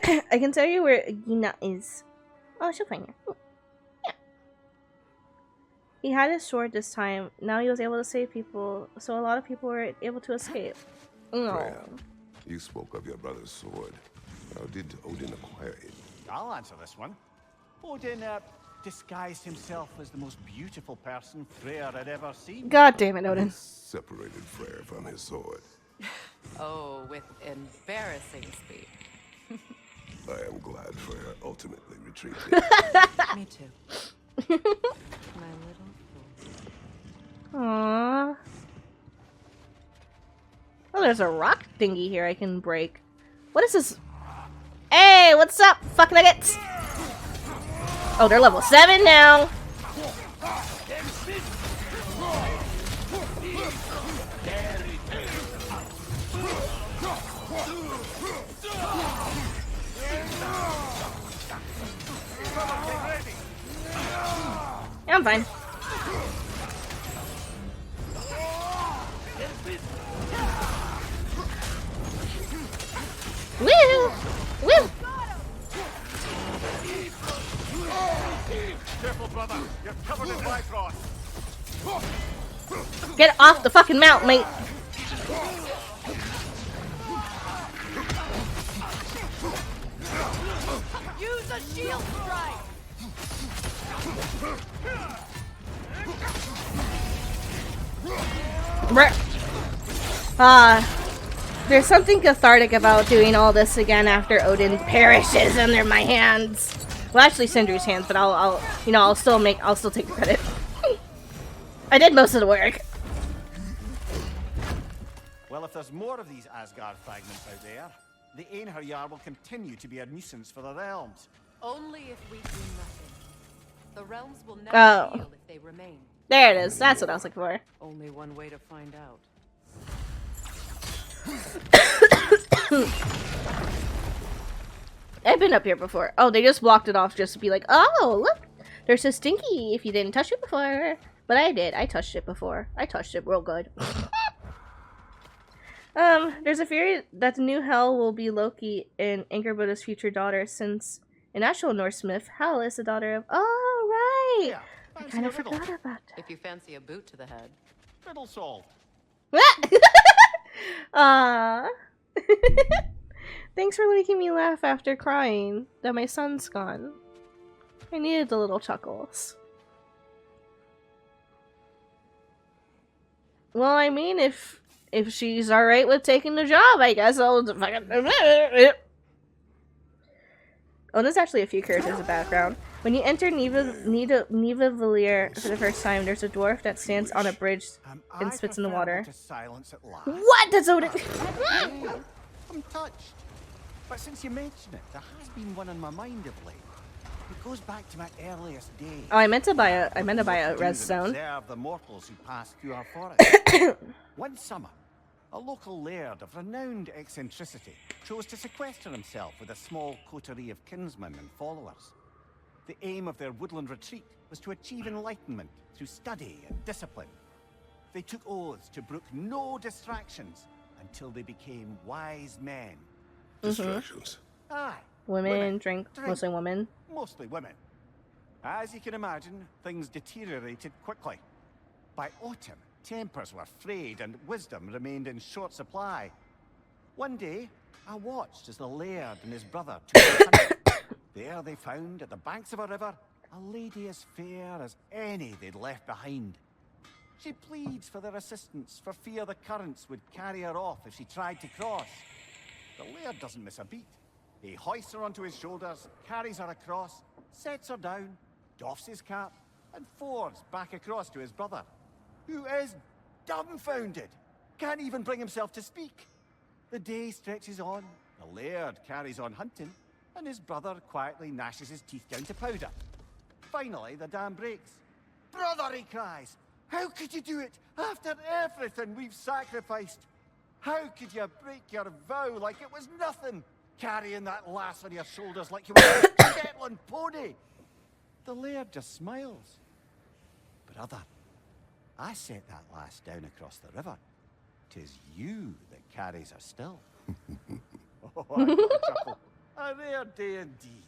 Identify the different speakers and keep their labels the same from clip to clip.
Speaker 1: I can tell you where Gina is. Oh, she'll find you. Yeah. He had his sword this time. Now he was able to save people, so a lot of people were able to escape.
Speaker 2: Freya,
Speaker 1: No.
Speaker 2: you spoke of your brother's sword. How did Odin acquire it?
Speaker 3: I'll answer this one. Odin disguised himself as the most beautiful person Freyr had ever seen.
Speaker 1: God damn it, Odin.
Speaker 2: He separated Freyr from his sword.
Speaker 4: Oh, with embarrassing speed.
Speaker 2: I am glad Freyr ultimately retreated.
Speaker 4: Me too. My little fool.
Speaker 1: Aww. Oh, there's a rock thingy here I can break. What is this? Hey, what's up, fuck nuggets? Oh, they're level 7 now. Yeah, I'm fine. Woo! Woo!
Speaker 3: Careful, brother. You're covered in Bifrost.
Speaker 1: Get off the fucking mount, mate.
Speaker 4: Use a shield strike.
Speaker 1: There's something cathartic about doing all this again after Odin perishes under my hands. Well, actually, Sindri's hands, but I'll still take the credit. I did most of the work.
Speaker 3: Well, if there's more of these Asgard fragments out there, the Einherjar will continue to be a nuisance for the realms.
Speaker 4: Only if we do nothing. The realms will never heal if they remain.
Speaker 1: There it is. That's what I was looking for.
Speaker 4: Only one way to find out.
Speaker 1: I've been up here before. Oh, they just blocked it off just to be like, oh, look, there's a stinky if you didn't touch it before. But I did. I touched it before. I touched it real good. There's a theory that the new Hel will be Loki and Angerboda's future daughter, since in actual Norse myth, Hel is the daughter of... Oh, right!
Speaker 3: Yeah,
Speaker 1: I kind of forgot about that.
Speaker 4: If you fancy a boot to the head.
Speaker 3: Riddle solved.
Speaker 1: Aww. Thanks for making me laugh after crying that my son's gone. I needed the little chuckles. Well, I mean, if she's alright with taking the job, I guess I'll fucking... Oh, there's actually a few characters in background. When you enter Nidavellir for the first time, there's a dwarf that stands on a bridge and spits in the water. What? That's Odin!
Speaker 3: I'm touched. But since you mention it, there has been one on my mind of late. It goes back to my earliest days.
Speaker 1: Oh, I meant to buy a redstone.
Speaker 3: Observe the mortals who pass through our forest. One summer, a local laird of renowned eccentricity chose to sequester himself with a small coterie of kinsmen and followers. The aim of their woodland retreat was to achieve enlightenment through study and discipline. They took oaths to brook no distractions until they became wise men.
Speaker 2: Distractions.
Speaker 3: Aye.
Speaker 1: Women drink, mostly women.
Speaker 3: Mostly women. As you can imagine, things deteriorated quickly. By autumn, tempers were frayed and wisdom remained in short supply. One day, I watched as the laird and his brother took a hunt. There they found, at the banks of a river, a lady as fair as any they'd left behind. She pleads for their assistance for fear the currents would carry her off if she tried to cross. The laird doesn't miss a beat. He hoists her onto his shoulders, carries her across, sets her down, doffs his cap, and fords back across to his brother, who is dumbfounded, can't even bring himself to speak. The day stretches on, the laird carries on hunting, and his brother quietly gnashes his teeth down to powder. Finally, the dam breaks. "Brother," he cries, "how could you do it after everything we've sacrificed? How could you break your vow like it was nothing, carrying that lass on your shoulders like you were a Shetland pony?" The laird just smiles. "Brother, I set that lass down across the river. 'Tis you that carries her still." Oh, I got a chuckle. A rare day indeed.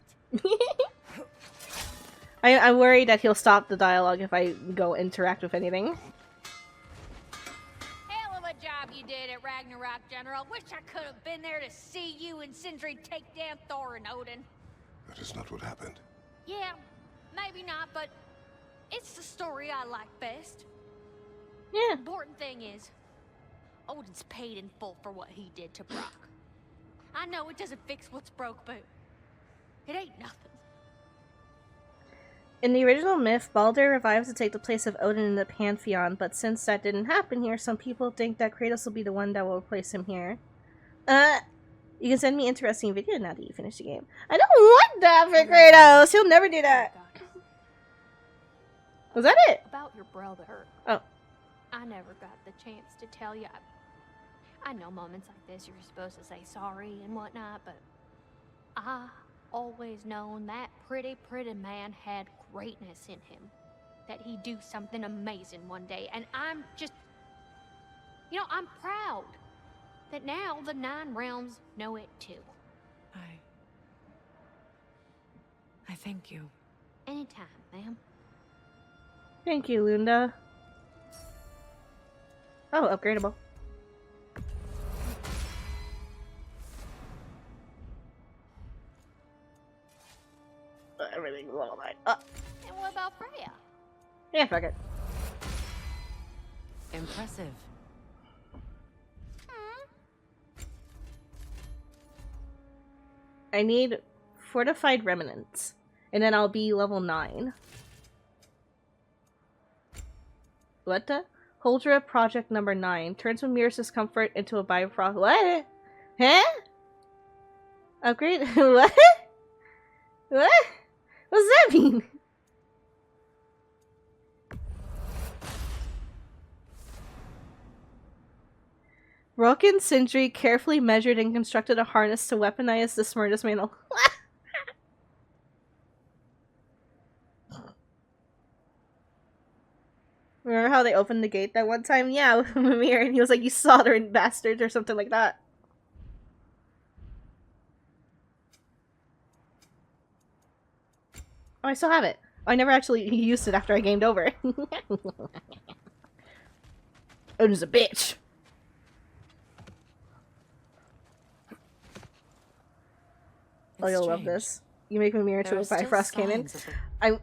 Speaker 1: I'm worried that he'll stop the dialogue if I go interact with anything.
Speaker 5: Hell of a job you did at Ragnarok, General. Wish I could have been there to see you and Sindri take down Thor and Odin.
Speaker 2: That is not what happened.
Speaker 5: Yeah, maybe not, but it's the story I like best.
Speaker 1: Yeah.
Speaker 5: Important thing is, Odin's paid in full for what he did to Brock. I know it doesn't fix what's broke, but it ain't nothing.
Speaker 1: In the original myth, Baldur revives to take the place of Odin in the Pantheon, but since that didn't happen here, some people think that Kratos will be the one that will replace him here. You can send me interesting video now that you finish the game. I don't want that for Kratos! He'll never do that! Was that it?
Speaker 5: About your brother.
Speaker 1: Oh.
Speaker 5: I never got the chance to tell you. I know moments like this you're supposed to say sorry and whatnot, but I always known that pretty man had greatness in him. That he'd do something amazing one day, and I'm just... You know, I'm proud that now the 9 realms know it too.
Speaker 6: I thank you.
Speaker 5: Anytime, ma'am.
Speaker 1: Thank you, Lunda. Oh, upgradable. Everything's all right.
Speaker 5: And what about Freya?
Speaker 1: Yeah, fuck it.
Speaker 6: Impressive.
Speaker 1: I need fortified remnants, and then I'll be level 9. What the? Holdra project number 9 turns Mimir's discomfort into a byproduct. What? Huh? Upgrade? What? What? What does that mean? Rock and Sindri carefully measured and constructed a harness to weaponize the Smyrna's mantle. Remember how they opened the gate that one time? Yeah, with Mimir, and he was like, "You soldering bastards," or something like that. Oh, I still have it. I never actually used it after I gamed over. Odin's a bitch. Oh, you'll love this. You make Mimir into a Bifrost cannon. I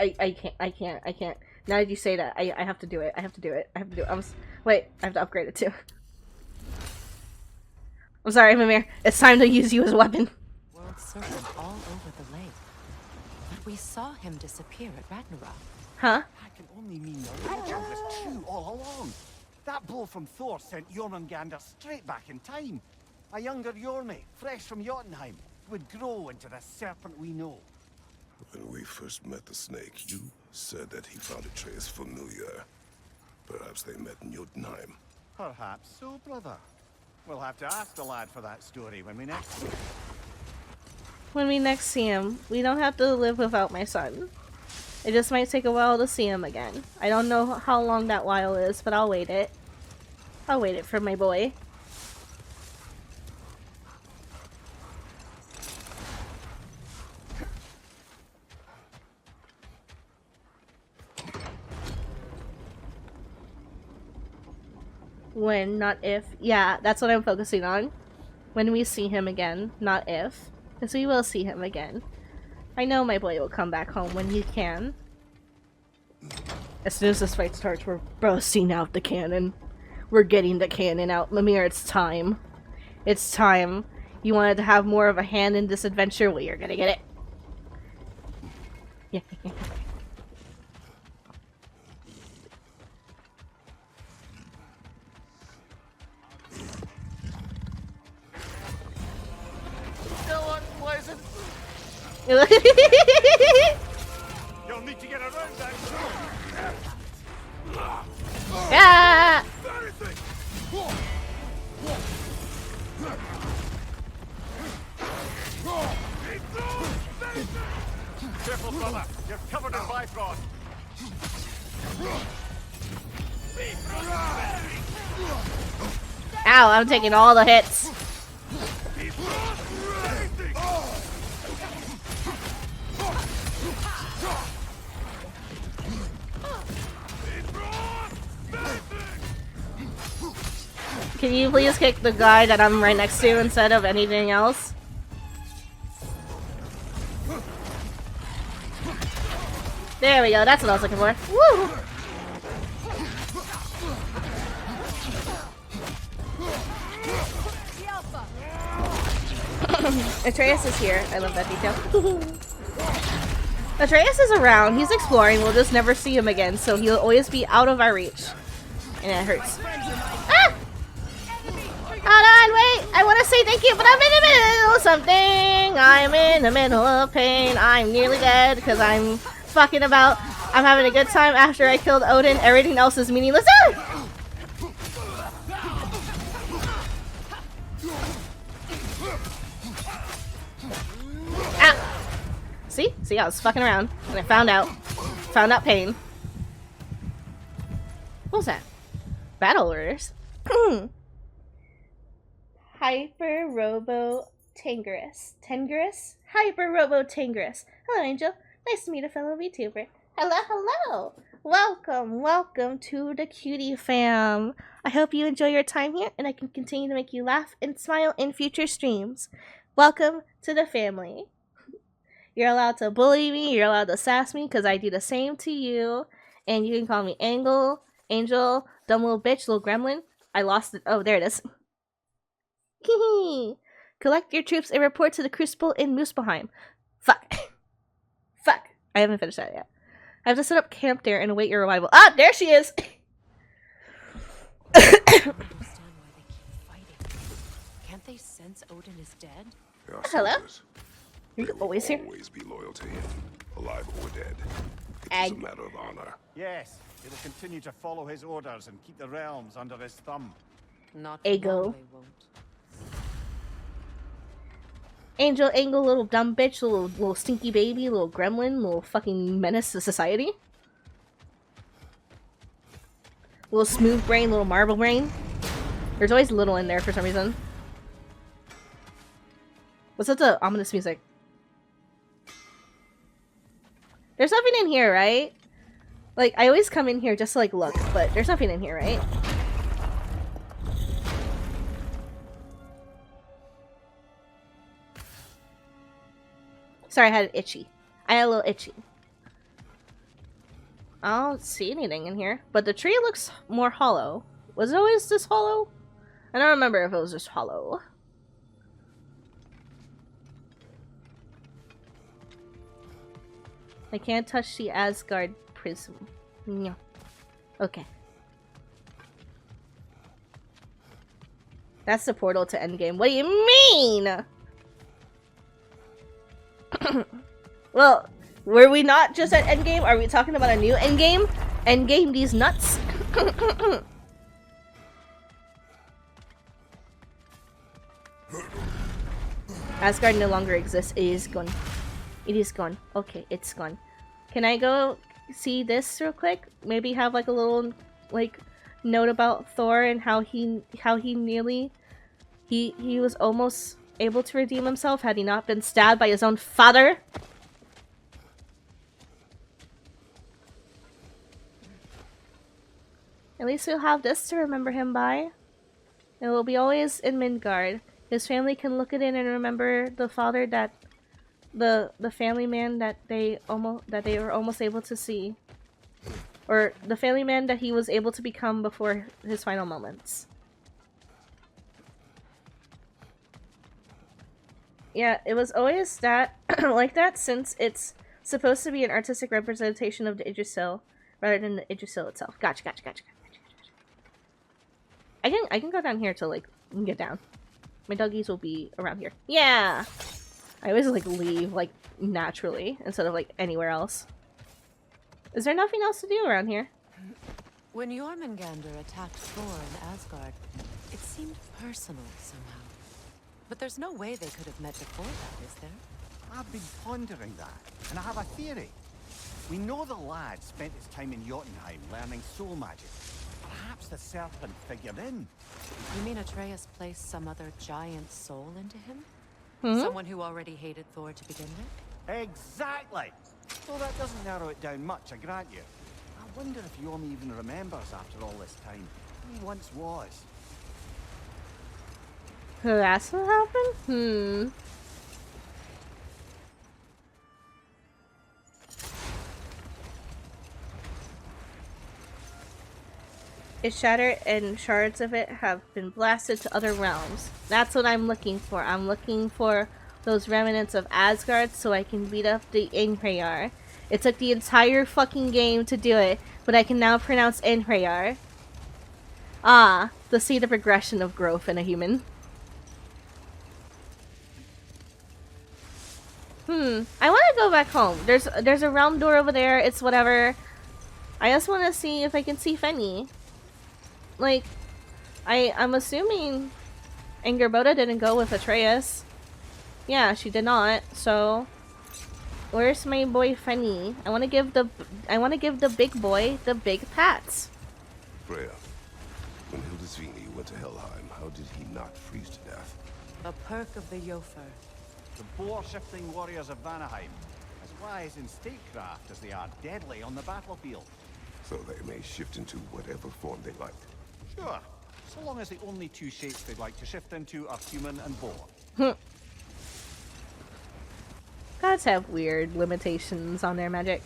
Speaker 1: can't. Now that you say that, I have to do it. I have to do it. Wait, I have to upgrade it too. I'm sorry, Mimir. It's time to use you as a weapon.
Speaker 6: World serpent all over the lake. But we saw him disappear at Ragnarok.
Speaker 1: Huh?
Speaker 3: That can only mean the legend was true all along. That blow from Thor sent Jormungandr straight back in time. A younger Jormi, fresh from Jotunheim, would grow into the serpent we know.
Speaker 2: When we first met the snake, you said that he found Atreus familiar. Perhaps they met in Jotunheim.
Speaker 3: Perhaps so, brother. We'll have to ask the lad for that story when we next see him.
Speaker 1: When we next see him, we don't have to live without my son. It just might take a while to see him again. I don't know how long that while is, but I'll wait it. I'll wait it for my boy. When, not if. Yeah, that's what I'm focusing on. When we see him again, not if. Because we will see him again. I know my boy will come back home when he can. As soon as this fight starts, we're bursting out the cannon. We're getting the cannon out. Mimir, it's time. It's time. You wanted to have more of a hand in this adventure? Well, you're gonna get it. Yeah.
Speaker 3: Still unpleasant. You'll need to get around that.
Speaker 1: Yeah.
Speaker 3: Careful, brother. You're covered in Bifrost.
Speaker 1: Ow, I'm taking all the hits. can you please kick the guy that I'm right next to instead of anything else? There we go, that's what I was looking for. Woo! Atreus is here. I love that detail. Atreus is around. He's exploring. We'll just never see him again, so he'll always be out of our reach. And it hurts. Ah! Hold on, wait! I want to say thank you, but I'm in the middle of something! I'm in the middle of pain. I'm nearly dead because I'm fucking about. I'm having a good time after I killed Odin. Everything else is meaningless. Ah! See? See, I was fucking around and I found out pain. What was that? Battle orders. Hyper Robo Tangerous. Tangerous? Hyper Robo Tangerous. Hello, Angel. Nice to meet a fellow VTuber. Hello, hello. Welcome to the Cutie fam. I hope you enjoy your time here and I can continue to make you laugh and smile in future streams. Welcome to the family. You're allowed to bully me, you're allowed to sass me, because I do the same to you. And you can call me Angel, dumb little bitch, little gremlin. I lost it. Oh, there it is. Collect your troops and report to the Crucible in Muspelheim. Fuck. Fuck. I haven't finished that yet. I have to set up camp there and await your arrival. Ah, there she is!
Speaker 6: I don't understand why they keep fighting. Can't they sense Odin is dead?
Speaker 1: Hello? You're always here?
Speaker 2: Always be loyal to him, alive or dead. It's
Speaker 1: Egg.
Speaker 2: a matter of honor.
Speaker 3: Yes, he will continue to follow his orders and keep the realms under his thumb.
Speaker 6: Not
Speaker 1: Ego.
Speaker 6: long they won't.
Speaker 1: Angel, little dumb bitch, little stinky baby, little gremlin, little fucking menace to society. Little smooth brain, little marble brain. There's always little in there for some reason. What's up the ominous music? There's nothing in here, right? Like, I always come in here just to, like, look, but there's nothing in here, right? Sorry, I had it itchy. I had a little itchy. I don't see anything in here, but the tree looks more hollow. Was it always this hollow? I don't remember if it was just hollow. I can't touch the Asgard prism. No. Okay. That's the portal to Endgame. What do you mean? Well, were we not just at Endgame? Are we talking about a new Endgame? Endgame these nuts? Asgard no longer exists. It is gone. It is gone. Okay, it's gone. Can I go see this real quick? Maybe have like a little like note about Thor and how he nearly he was almost able to redeem himself had he not been stabbed by his own father. At least we'll have this to remember him by. It will be always in Midgard. His family can look at it and remember the father that the family man that they were almost able to see. Or the family man that he was able to become before his final moments. Yeah, it was always that like that since it's supposed to be an artistic representation of the Yggdrasil rather than the Yggdrasil itself. Gotcha. I can go down here to like get down. My doggies will be around here. Yeah! I always like leave like naturally instead of like anywhere else. Is there nothing else to do around here?
Speaker 6: When Jormungandr attacked Thor in Asgard, it seemed personal somehow. But there's no way they could have met before that, is there?
Speaker 3: I've been pondering that, and I have a theory. We know the lad spent his time in Jotunheim learning soul magic. Perhaps the serpent figured in.
Speaker 6: You mean Atreus placed some other giant soul into him?
Speaker 1: Hmm?
Speaker 6: Someone who already hated Thor to begin with?
Speaker 3: Exactly! Well, that doesn't narrow it down much, I grant you. I wonder if Yom even remembers after all this time who he once was.
Speaker 1: So that's what happened? It shattered and shards of it have been blasted to other realms. That's what I'm looking for. I'm looking for those remnants of Asgard so I can beat up the Einherjar. It took the entire fucking game to do it, but I can now pronounce Einherjar. Ah, the seed of progression of growth in a human. I want to go back home. There's a realm door over there. It's whatever. I just want to see if I can see Fenny. Like, I'm assuming Angerboda didn't go with Atreus. Yeah, she did not. So, where's my boy Fenny? I want to give the big boy the big pats.
Speaker 2: Freya, when Hildisvini went to Helheim, how did he not freeze to death?
Speaker 6: A perk of the Jofer.
Speaker 3: The boar-shifting warriors of Vanaheim, as wise in statecraft as they are deadly on the battlefield.
Speaker 2: So they may shift into whatever form they like.
Speaker 3: Sure, so long as the only two shapes they'd like to shift into are human and boar.
Speaker 1: Gods have weird limitations on their magic.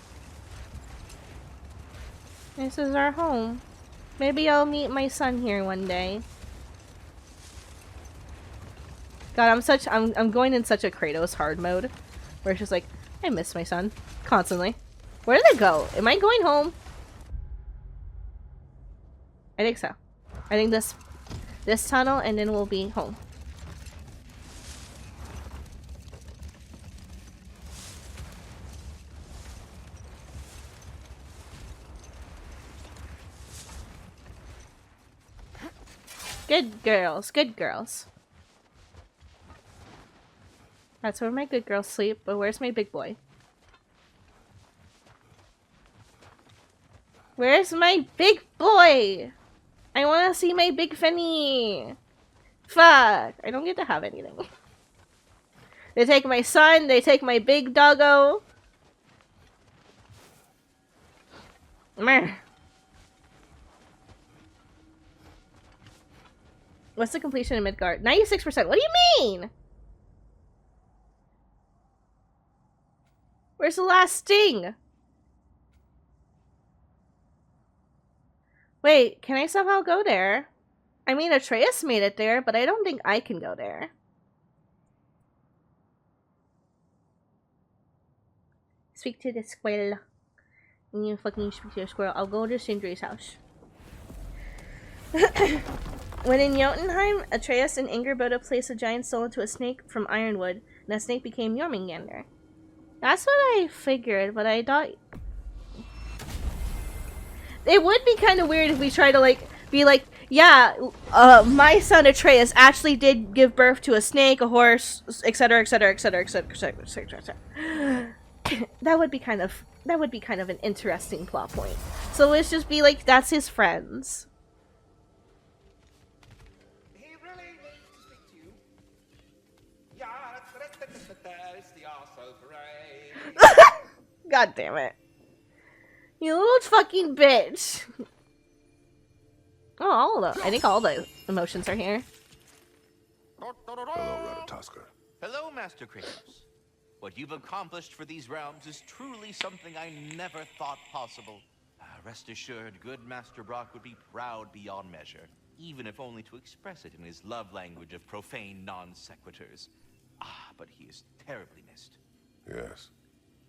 Speaker 1: This is our home. Maybe I'll meet my son here one day. God, I'm going in such a Kratos hard mode. Where it's just like, I miss my son. Constantly. Where did they go? Am I going home? I think so. I think this tunnel and then we'll be home. Good girls, good girls. That's where my good girls sleep, but where's my big boy? Where's my big boy? I want to see my big Fenny. Fuck. I don't get to have anything. They take my son, they take my big doggo. Meh. What's the completion in Midgard? 96%. What do you mean? Where's the last sting? Wait, can I somehow go there? I mean, Atreus made it there, but I don't think I can go there. Speak to the squirrel. When you fucking speak to the squirrel, I'll go to Sindri's house. When in Jotunheim, Atreus and Angerboda placed a giant soul into a snake from ironwood, and that snake became Jormungandr. That's what I figured, but I thought... It would be kind of weird if we try to, like, be like, yeah, my son Atreus actually did give birth to a snake, a horse, etc., etc., etc., etc., etc., etc. That would be kind of an interesting plot point. So let's just be like, that's his friends.
Speaker 7: He really needs to speak to you. Yeah, that's the arsehole parade.
Speaker 1: God damn it. You little fucking bitch. Oh, I think all the emotions are here.
Speaker 2: Hello, Ratatoskr.
Speaker 7: Hello, Master Kratos. What you've accomplished for these realms is truly something I never thought possible. Rest assured, good Master Brock would be proud beyond measure, even if only to express it in his love language of profane non-sequiturs. But he is terribly missed.
Speaker 2: Yes,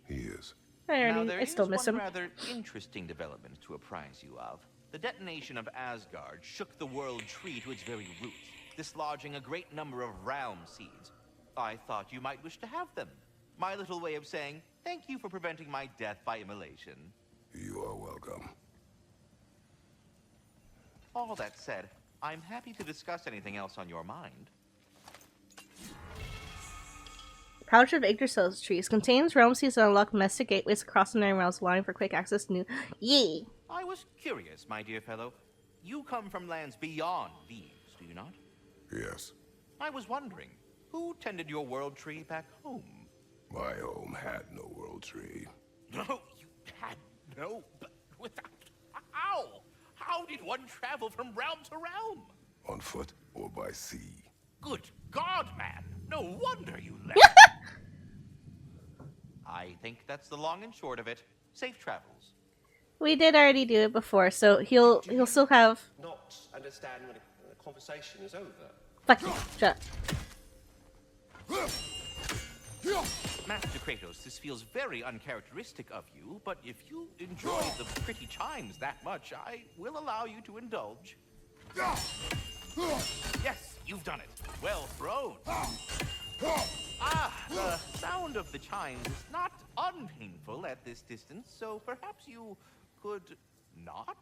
Speaker 2: he is.
Speaker 1: I still miss him.
Speaker 7: Now, there is one rather interesting development to apprise you of. The detonation of Asgard shook the world tree to its very roots, dislodging a great number of realm seeds. I thought you might wish to have them. My little way of saying, thank you for preventing my death by immolation.
Speaker 2: You are welcome.
Speaker 7: All that said, I'm happy to discuss anything else on your mind.
Speaker 1: Pouch of Yggdrasil's trees contains realm seeds that unlock domestic gateways across the 9 realms, allowing for quick access to new... Yee!
Speaker 7: I was curious, my dear fellow. You come from lands beyond these, do you not?
Speaker 2: Yes.
Speaker 7: I was wondering, who tended your world tree back home?
Speaker 2: My home had no world tree.
Speaker 7: No, you had no, but without... How? How did one travel from realm to realm?
Speaker 2: On foot or by sea.
Speaker 7: Good God, man! No wonder you left. I think that's the long and short of it. Safe travels.
Speaker 1: We did already do it before, so he'll still have.
Speaker 8: Not understand when a conversation is over.
Speaker 1: Fuck you. Shut up.
Speaker 7: Master Kratos, this feels very uncharacteristic of you, but if you enjoy the pretty chimes that much, I will allow you to indulge. Yes, you've done it. Well thrown. Ah, the sound of the chimes is not unpainful at this distance, so perhaps you could not?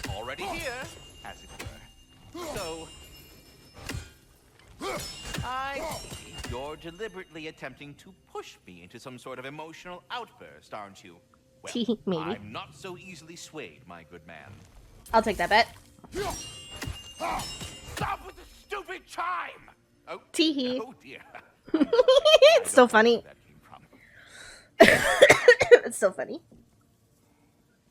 Speaker 7: Already here, as it were. So, I see. You're deliberately attempting to push me into some sort of emotional outburst, aren't you? Well,
Speaker 1: Maybe.
Speaker 7: I'm not so easily swayed, my good man.
Speaker 1: I'll take that bet.
Speaker 7: Stop with the stupid chime! Oh,
Speaker 1: Teehee.
Speaker 7: oh dear.
Speaker 1: It's so funny.
Speaker 7: Where that came from.
Speaker 1: It's so funny.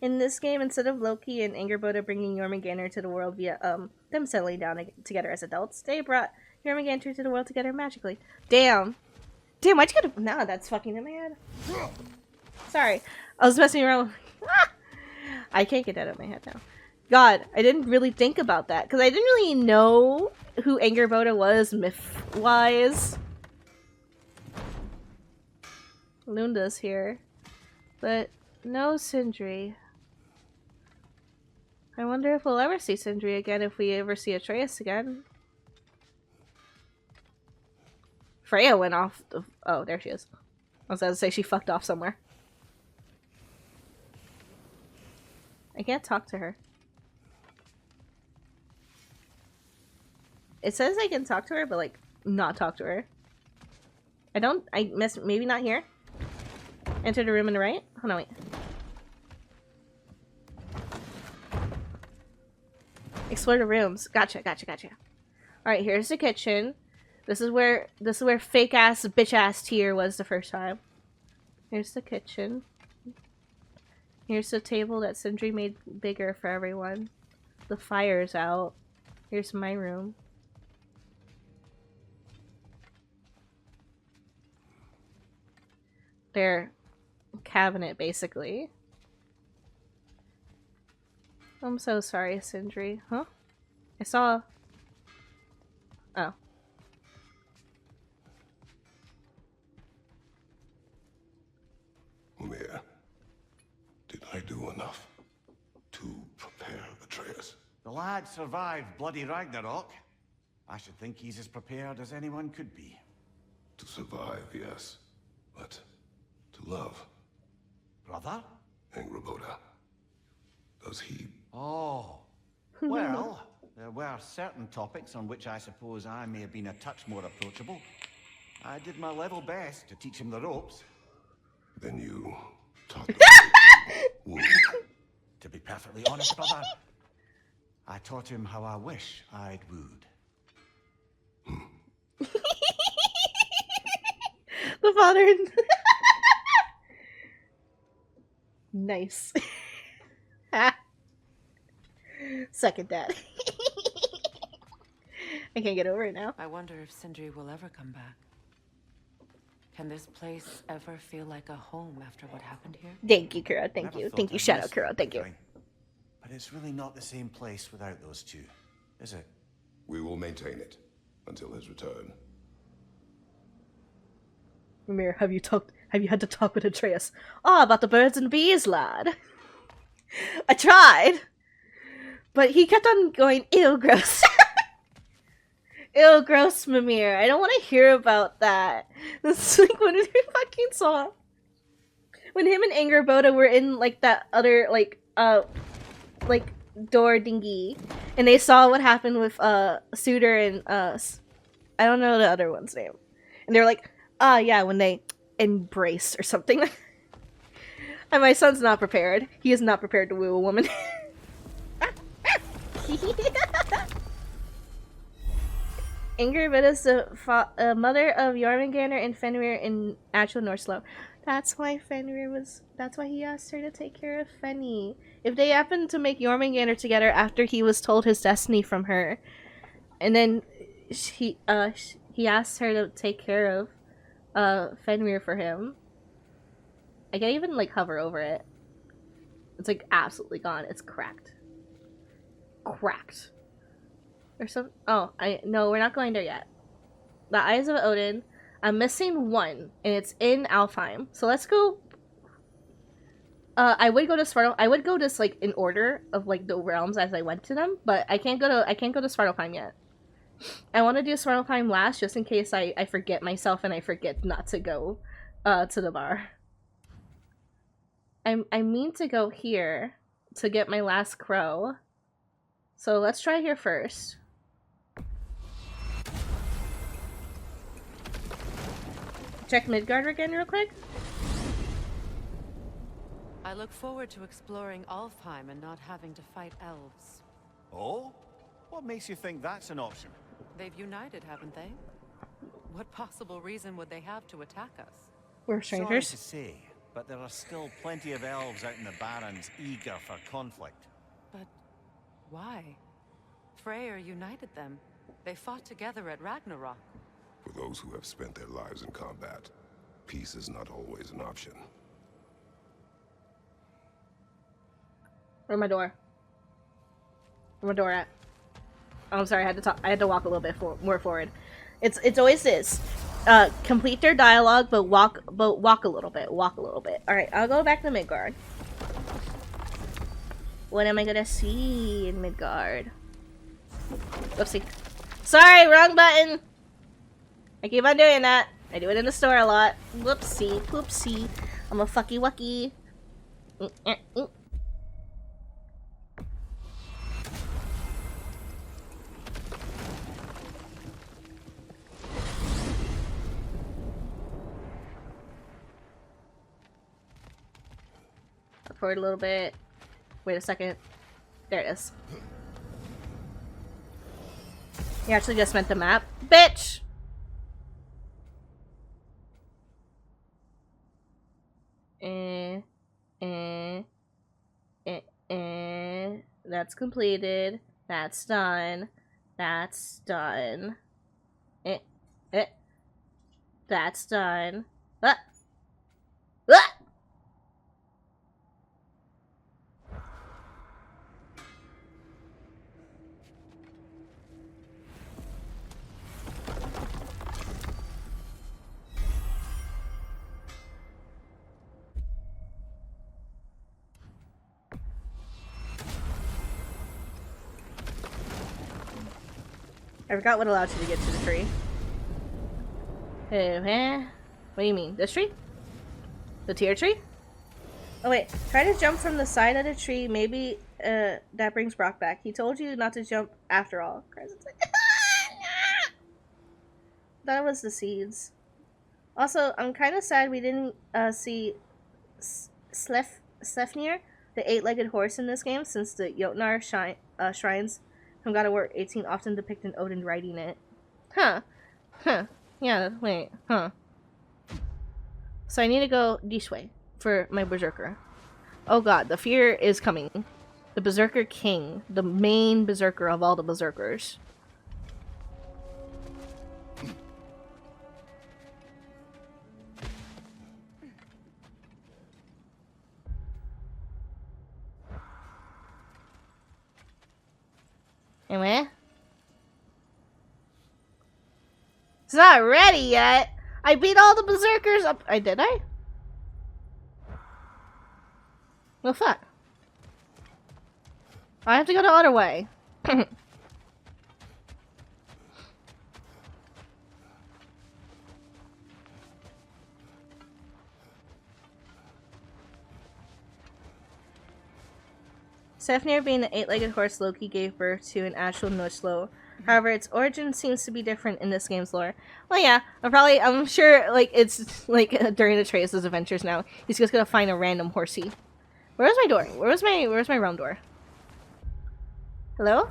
Speaker 1: In this game, instead of Loki and Angerboda bringing Jormungandr to the world via them settling down together as adults, they brought Jormungandr to the world together magically. Damn. Damn, why'd you gotta... Nah, that's fucking in my head. Sorry. I was messing around with... I can't get that out of my head now. God, I didn't really think about that, because I didn't really know who Angerboda was myth-wise. Lunda's here. But no Sindri. I wonder if we'll ever see Sindri again, if we ever see Atreus again. Freya went off the... Oh, there she is. I was about to say she fucked off somewhere. I can't talk to her. It says I can talk to her, but like, not talk to her. Maybe not here. Enter the room on the right? Hold on, wait. Explore the rooms. Gotcha. Alright, here's the kitchen. This is where fake ass bitch ass Tyr was the first time. Here's the kitchen. Here's the table that Sindri made bigger for everyone. The fire's out. Here's my room. Their cabinet, basically. I'm so sorry, Sindri. Huh? I saw... Oh.
Speaker 2: Mimir, did I do enough to prepare Atreus?
Speaker 3: The lad survived bloody Ragnarok. I should think he's as prepared as anyone could be.
Speaker 2: To survive, yes. But to love,
Speaker 3: Brother?
Speaker 2: Angerboda. Does he...
Speaker 3: Oh. Well, there were certain topics on which I suppose I may have been a touch more approachable. I did my level best to teach him the ropes.
Speaker 2: Then you taught him woo.
Speaker 3: To be perfectly honest, brother, I taught him how I wish I'd wooed.
Speaker 1: The father. Nice. Second that. I can't get over it now.
Speaker 6: I wonder if Sindri will ever come back. Can this place ever feel like a home after what happened here?
Speaker 1: Thank you, Kuro. Thank
Speaker 3: Never
Speaker 1: you.
Speaker 3: thought
Speaker 1: Thank you.
Speaker 3: I'd
Speaker 1: Shout
Speaker 3: miss
Speaker 1: out, Kuro. Thank you.
Speaker 3: everything. But it's really not the same place without those two, is it?
Speaker 2: We will maintain it until his return.
Speaker 1: Mimir, have you had to talk with Atreus? Oh, about the birds and bees, lad. I tried. But he kept on going, ew, gross. Ew, gross, Mimir. I don't want to hear about that. It's like when we fucking saw... When him and Angerboda were in, like, that other, like, door dinghy. And they saw what happened with, Suitor and, I don't know the other one's name. And they were like, yeah, when they embraced or something. And my son's not prepared. He is not prepared to woo a woman. Ingrid is the mother of Jormungandr and Fenrir in actual Norse lore. That's why that's why he asked her to take care of Fenny. If they happened to make Jormungandr together after he was told his destiny from her, And then he asked her to take care of Fenrir for him. I can't even like hover over it. It's like absolutely gone. It's cracked. Cracked. Or some. Oh, no, we're not going there yet. The Eyes of Odin. I'm missing one, and it's in Alfheim. So let's go. I would go to Svartal. I would go just like in order of like the realms as I went to them, but I can't go to Svartalfheim yet. I want to do Svartalfheim last, just in case I forget myself and I forget not to go to the bar. I mean to go here to get my last crow. So let's try here first. Check Midgard again real quick.
Speaker 6: I look forward to exploring Alfheim and not having to fight elves.
Speaker 3: Oh? What makes you think that's an option?
Speaker 6: They've united, haven't they? What possible reason would they have to attack us?
Speaker 1: We're
Speaker 3: Sorry
Speaker 1: strangers.
Speaker 3: to say, but there are still plenty of elves out in the Barrens eager for conflict.
Speaker 6: But why? Freyr united them. They fought together at Ragnarok.
Speaker 2: For those who have spent their lives in combat, peace is not always an option.
Speaker 1: Where's my door? Where's my door at? Oh, I'm sorry. I had to walk a little bit more forward. It's always this. Complete their dialogue, but walk a little bit. Walk a little bit. All right, I'll go back to Midgard. What am I gonna see in Midgard? Whoopsie. Sorry, wrong button. I keep on doing that. I do it in the store a lot. Whoopsie, whoopsie. I'm a fucky wucky. Forward a little bit. Wait a second. There it is. You actually just meant the map. Bitch! That's completed. That's done. That's done. That's done. Ah! Ah! I forgot what allowed you to get to the tree. What do you mean? This tree? The tier tree? Oh wait, try to jump from the side of the tree. Maybe that brings Brock back. He told you not to jump after all. That was the seeds. Also, I'm kind of sad we didn't see Sleipnir, the 8-legged horse in this game, since the Jotnar shrines from God of War 18 often depict an Odin riding it. Huh. Huh. Yeah, wait. Huh. So I need to go this way for my Berserker. Oh god, the fear is coming. The Berserker King. The main Berserker of all the Berserkers. Anyway. It's not ready yet. I beat all the Berserkers up. Did I? Well, fuck. I have to go the other way. Sleipnir, being the 8-legged horse Loki gave birth to an actual Norse. However, its origin seems to be different in this game's lore. Well, yeah, I'm sure, like, it's, like, during Atreus' adventures now, he's just gonna find a random horsey. Where was my door? Where's my round door? Hello?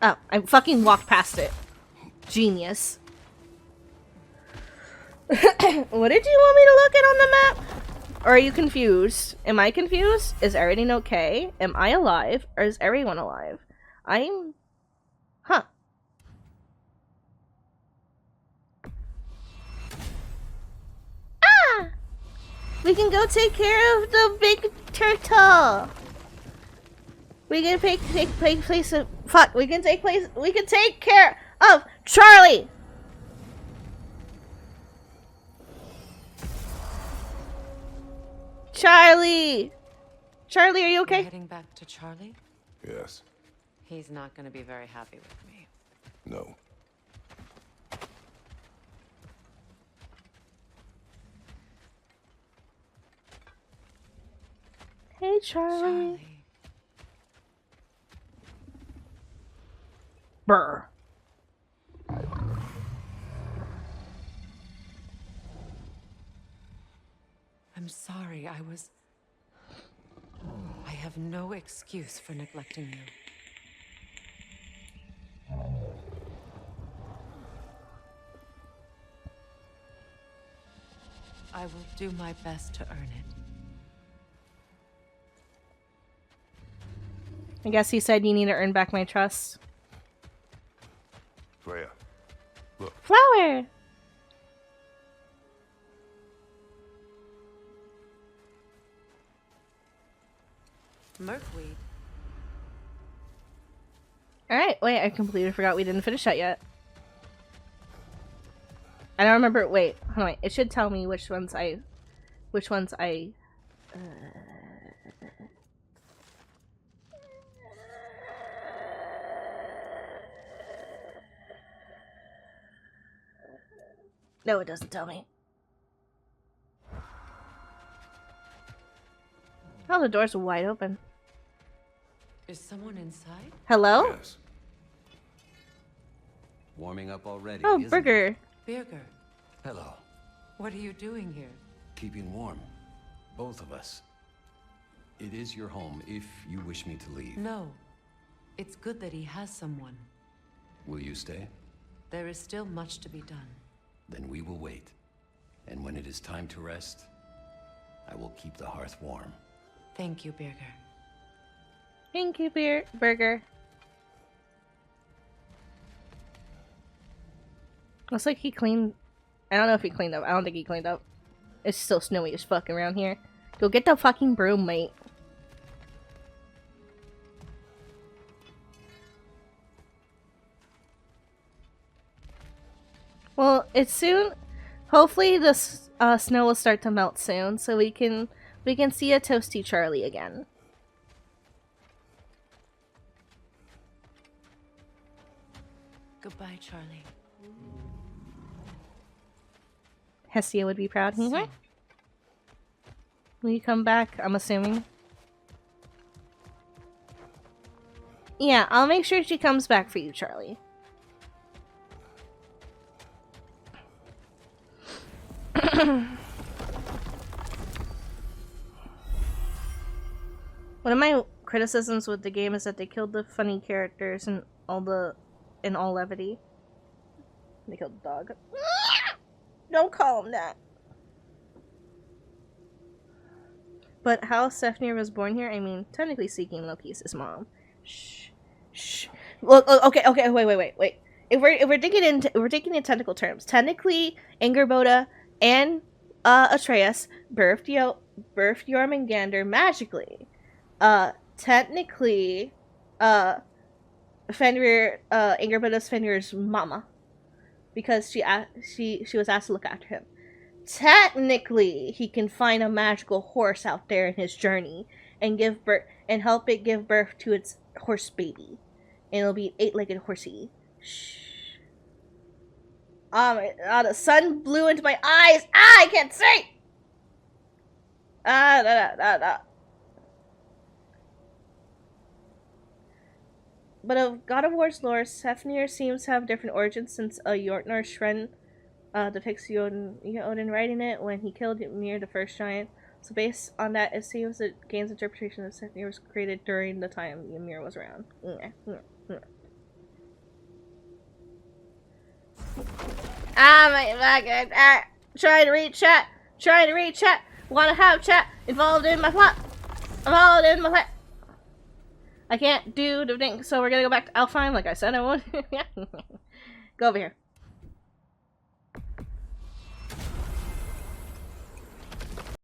Speaker 1: Oh, I fucking walked past it. Genius. What did you want me to look at on the map? Or are you confused? Am I confused? Is everything okay? Am I alive? Or is everyone alive? Huh. We can go take care of the big turtle. We can take place of fuck. We can take care of Charlie. Charlie, are you okay?
Speaker 6: We're heading back to Charlie?
Speaker 2: Yes.
Speaker 6: He's not going to be very happy with me.
Speaker 2: No.
Speaker 1: Hey, Charlie. Brr.
Speaker 6: I'm sorry, I have no excuse for neglecting you. I will do my best to earn it.
Speaker 1: I guess he said you need to earn back my trust.
Speaker 2: Freya, look.
Speaker 1: Flower!
Speaker 6: Merkweed.
Speaker 1: Alright, wait, I completely forgot we didn't finish that yet. I don't remember, wait, hold on, it should tell me which ones I... No, it doesn't tell me. Oh, the doors are wide open.
Speaker 6: Is someone inside?
Speaker 1: Hello?
Speaker 2: Yes.
Speaker 9: Warming up already.
Speaker 1: Oh,
Speaker 9: isn't
Speaker 1: Burger.
Speaker 9: it?
Speaker 6: Birger,
Speaker 9: Hello.
Speaker 6: what are you doing here?
Speaker 9: Keeping warm. Both of us. It is your home if you wish me to leave.
Speaker 6: No. It's good that he has someone.
Speaker 9: Will you stay?
Speaker 6: There is still much to be done.
Speaker 9: Then we will wait. And when it is time to rest, I will keep the hearth warm.
Speaker 6: Thank you, Birger.
Speaker 1: Thank you, Burger. Looks like he cleaned... I don't know if he cleaned up. I don't think he cleaned up. It's still snowy as fuck around here. Go get the fucking broom, mate. Well, it's soon. Hopefully the snow will start to melt soon, so we can see a toasty Charlie again.
Speaker 6: Goodbye, Charlie.
Speaker 1: Hestia would be proud. Will you come back? I'm assuming. Yeah, I'll make sure she comes back for you, Charlie. One of my criticisms with the game is that they killed the funny characters and all levity. They killed the dog. Don't call him that. But how Sefnir was born here, I mean, technically speaking, Loki's his mom. Shh. Shh. Look, okay, wait. If we're thinking in technical terms, technically Angerboda and Atreus birthed Jormungandr magically. Technically, Fenrir, Angerboda's Fenrir's mama, because she was asked to look after him. Technically, he can find a magical horse out there in his journey and give birth and help it give birth to its horse baby, and it'll be an 8-legged horsey. Shh. The sun blew into my eyes. I can't see. But of God of War's lore, Sefnir seems to have different origins, since Jotnar Shren depicts Odin riding it when he killed Ymir, the first giant. So based on that, it seems that game's interpretation of Sefnir was created during the time Ymir was around. My god. Trying to read chat. Wanna have chat involved in my plot. I can't do the thing, so we're gonna go back to Alfheim like I said I would. Go over here.